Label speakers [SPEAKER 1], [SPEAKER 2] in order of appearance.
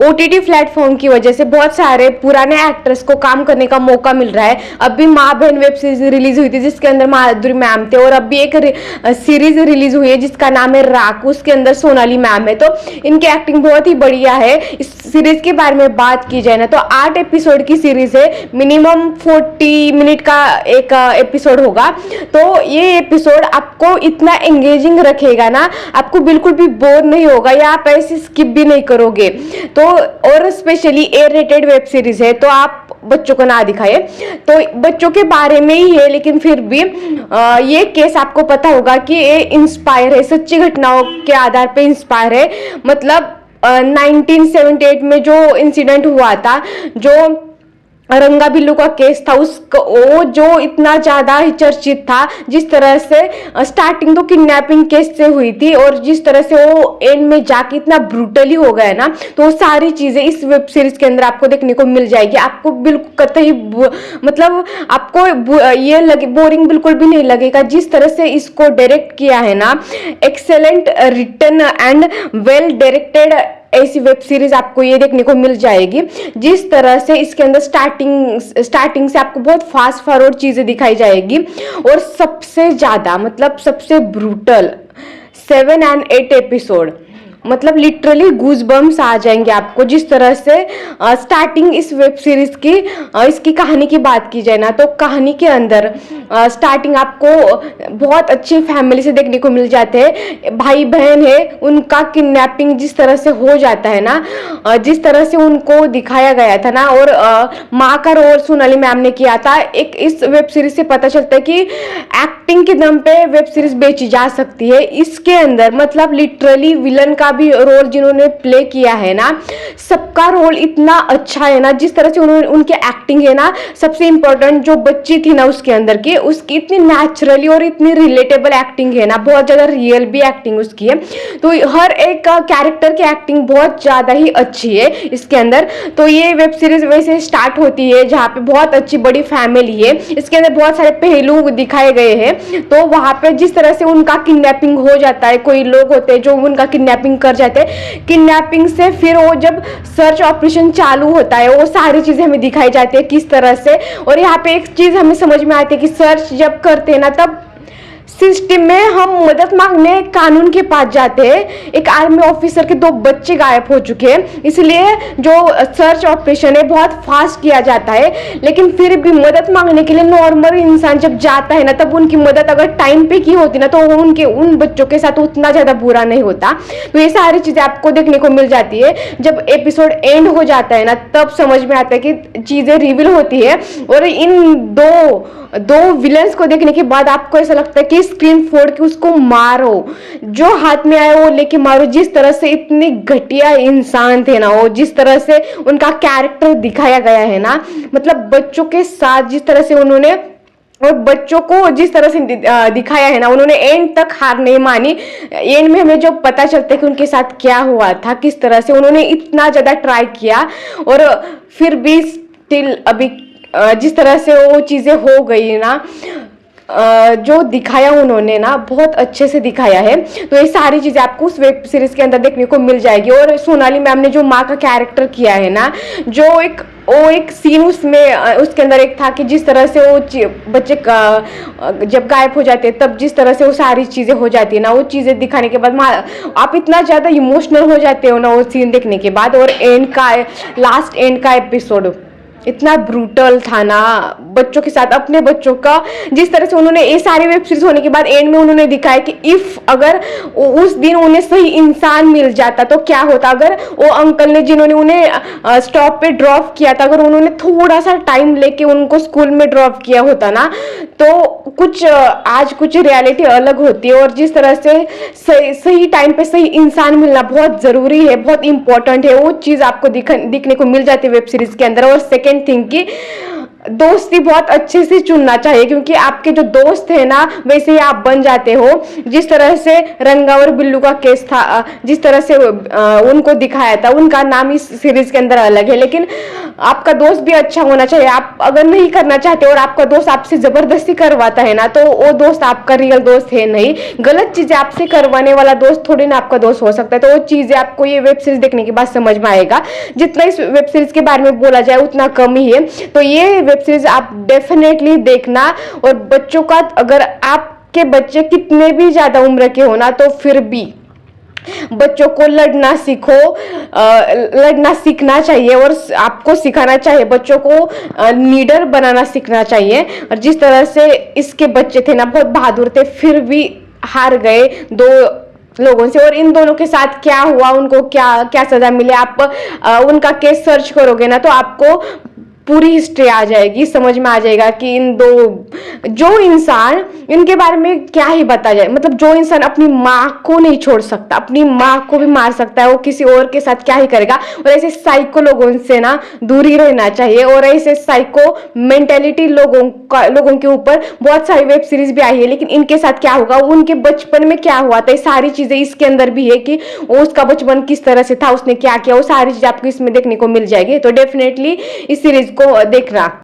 [SPEAKER 1] OTT platform की वजह से बहुत सारे पुराने एक्टर्स को काम करने का मौका मिल रहा है। अभी माँ बहन वेब सीरीज रिलीज हुई थी जिसके अंदर माधुरी मैम थे, और अभी एक सीरीज रिलीज हुई है जिसका नाम है राक, उसके अंदर सोनाली मैम है। तो इनकी एक्टिंग बहुत ही बढ़िया है। इस सीरीज के बारे में बात की जाए ना तो 8 एपिसोड की सीरीज है, मिनिमम 40 मिनट का एक एपिसोड होगा। तो ये एपिसोड आपको इतना एंगेजिंग रखेगा ना, आपको बिल्कुल भी बोर नहीं होगा या आप ऐसे स्किप भी नहीं करोगे। तो और specially A rated web series है, तो आप बच्चों को ना दिखाए। तो बच्चों के बारे में ही है, लेकिन फिर भी ये केस आपको पता होगा कि ये इंस्पायर है, सच्ची घटनाओं के आधार पे इंस्पायर है। मतलब 1978 में जो इंसिडेंट हुआ था, जो रंगा बिल्लू का केस था, वो जो इतना ज्यादा ही चर्चित था, जिस तरह से स्टार्टिंग तो किडनैपिंग केस से हुई थी और जिस तरह से वो एंड में जाके इतना ब्रूटली हो गया ना, तो वो सारी चीजें इस वेब सीरीज के अंदर आपको देखने को मिल जाएगी। आपको बिल्कुल कतई मतलब आपको ये लगे बोरिंग बिल्कुल भी नहीं लगेगा। जिस तरह से इसको डायरेक्ट किया है ना, excellent written and well directed ऐसी वेब सीरीज आपको ये देखने को मिल जाएगी। जिस तरह से इसके अंदर स्टार्टिंग से आपको बहुत फास्ट फॉरवर्ड चीजें दिखाई जाएगी, और सबसे ज्यादा मतलब सबसे ब्रूटल 7 और 8 एपिसोड, मतलब लिटरली गूज बम्स आ जाएंगे आपको। जिस तरह से स्टार्टिंग इस वेब सीरीज की इसकी कहानी की बात की जाए ना, तो कहानी के अंदर स्टार्टिंग आपको बहुत अच्छी फैमिली से देखने को मिल जाते हैं। भाई बहन है, उनका किडनैपिंग जिस तरह से हो जाता है ना, जिस तरह से उनको दिखाया गया था ना, और माँ का रोल सोनाली मैम ने किया था। एक इस वेब सीरीज से पता चलता है कि एक्टिंग के दम पे वेब सीरीज बेची जा सकती है। इसके अंदर मतलब लिटरली विलन का भी रोल जिन्होंने प्ले किया है ना, सबका रोल इतना अच्छा है ना, जिस तरह से उन्होंने उनकी एक्टिंग है ना, सबसे इंपॉर्टेंट जो बच्ची थी ना उसके अंदर की, उसकी इतनी नेचुरली और इतनी रिलेटेबल एक्टिंग है ना, बहुत ज्यादा रियल भी एक्टिंग उसकी है। तो हर एक कैरेक्टर की एक्टिंग बहुत ज्यादा ही अच्छी है इसके अंदर। तो ये वेब सीरीज वैसे स्टार्ट होती है जहाँ पे बहुत अच्छी बड़ी फैमिली है, इसके अंदर बहुत सारे पहलू दिखाए गए हैं। तो वहां पे जिस तरह से उनका किडनैपिंग हो जाता है, कोई लोग होते हैं जो उनका किडनैपिंग कर जाते हैं, किडनैपिंग से फिर वो जब सर्च ऑपरेशन चालू होता है, वो सारी चीजें हमें दिखाई जाती है किस तरह से। और यहाँ पे एक चीज हमें समझ में आती है कि सर्च जब करते हैं ना, तब सिस्टम में हम मदद मांगने कानून के पास जाते हैं। एक आर्मी ऑफिसर के 2 बच्चे गायब हो चुके हैं, इसलिए जो सर्च ऑपरेशन है बहुत फास्ट किया जाता है। लेकिन फिर भी मदद मांगने के लिए नॉर्मल इंसान जब जाता है ना, तब उनकी मदद अगर टाइम पे की होती ना, तो उनके उन बच्चों के साथ उतना ज्यादा बुरा नहीं होता। तो ये सारी चीजें आपको देखने को मिल जाती है। जब एपिसोड एंड हो जाता है ना, तब समझ में आता है कि चीजें रिवील होती है। और इन दो विलन्स को देखने के बाद आपको ऐसा लगता है कि स्क्रीन फोड़ के उसको मारो, जो हाथ में आए वो लेके मारो। जिस तरह से इतने घटिया इंसान थे ना वो, जिस तरह से उनका कैरेक्टर दिखाया गया है ना, मतलब बच्चों के साथ जिस तरह से उन्होंने, और बच्चों को जिस तरह से दिखाया है ना, उन्होंने एंड तक हार नहीं मानी। एंड में हमें जो पता चलता है कि उनके साथ क्या हुआ था, किस तरह से उन्होंने इतना ज्यादा ट्राई किया और फिर भी स्टिल अभी जिस तरह से वो चीजें हो गई ना, जो दिखाया उन्होंने ना, बहुत अच्छे से दिखाया है। तो ये सारी चीजें आपको उस वेब सीरीज के अंदर देखने को मिल जाएगी। और सोनाली मैम ने जो माँ का कैरेक्टर किया है ना, जो एक सीन उसमें उसके अंदर एक था कि जिस तरह से वो बच्चे जब गायब हो जाते हैं, तब जिस तरह से वो सारी चीजें हो जाती है ना, वो चीजें दिखाने के बाद आप इतना ज्यादा इमोशनल हो जाते हो ना वो सीन देखने के बाद। और लास्ट एंड का एपिसोड इतना ब्रूटल था ना, बच्चों के साथ, अपने बच्चों का। जिस तरह से उन्होंने ये सारी वेब सीरीज होने के बाद एंड में उन्होंने दिखाया कि इफ अगर उस दिन उन्हें सही इंसान मिल जाता तो क्या होता। अगर वो अंकल ने जिन्होंने उन्हें स्टॉप पे ड्रॉप किया था, अगर उन्होंने थोड़ा सा टाइम लेके उनको स्कूल में ड्रॉप किया होता ना, तो आज कुछ रियलिटी अलग होती है। और जिस तरह से सही टाइम पे सही इंसान मिलना बहुत जरूरी है, बहुत इंपॉर्टेंट है, वो चीज आपको दिखने को मिल जाती है वेब सीरीज के अंदर। और सेकेंड थिंग की दोस्ती बहुत अच्छे से चुनना चाहिए, क्योंकि आपके जो दोस्त है ना, वैसे ही आप बन जाते हो। जिस तरह से रंगा और बिल्लू का केस था, जिस तरह से उनको दिखाया था, उनका नाम इस सीरीज के अंदर अलग है, लेकिन आपका दोस्त भी अच्छा होना चाहिए। आप अगर नहीं करना चाहते और आपका दोस्त आपसे जबरदस्ती करवाता है ना, तो वो दोस्त आपका रियल दोस्त है नहीं। गलत चीजें आपसे करवाने वाला दोस्त थोड़ी ना आपका दोस्त हो सकता है। तो वो चीजें आपको ये वेब सीरीज देखने के बाद समझ में आएगा। जितना इस वेब सीरीज के बारे में बोला जाए उतना कम ही है। तो ये वेब सीरीज आप डेफिनेटली देखना। और बच्चों का, अगर आपके बच्चे कितने भी ज्यादा उम्र के हो ना, तो फिर भी बच्चों को लड़ना सीखना चाहिए और आपको सिखाना चाहिए। बच्चों को लीडर बनाना सीखना चाहिए। और जिस तरह से इसके बच्चे थे ना, बहुत बहादुर थे, फिर भी हार गए दो लोगों से। और इन दोनों के साथ क्या हुआ, उनको क्या क्या सजा मिले, आप उनका केस सर्च करोगे ना, तो आपको पूरी हिस्ट्री आ जाएगी, समझ में आ जाएगा कि इन दो जो इंसान, इनके बारे में क्या ही बता जाए। मतलब जो इंसान अपनी माँ को नहीं छोड़ सकता, अपनी माँ को भी मार सकता है, वो किसी और के साथ क्या ही करेगा। और ऐसे साइको लोगों से ना दूर ही रहना चाहिए। और ऐसे साइको मेंटेलिटी लोगों के ऊपर बहुत सारी वेब सीरीज भी आई है, लेकिन इनके साथ क्या होगा, उनके बचपन में क्या हुआ था, ये सारी चीजें इसके अंदर भी है कि उसका बचपन किस तरह से था, उसने क्या किया, वो सारी चीजें आपको इसमें देखने को मिल जाएगी। तो डेफिनेटली इस सीरीज को देखना।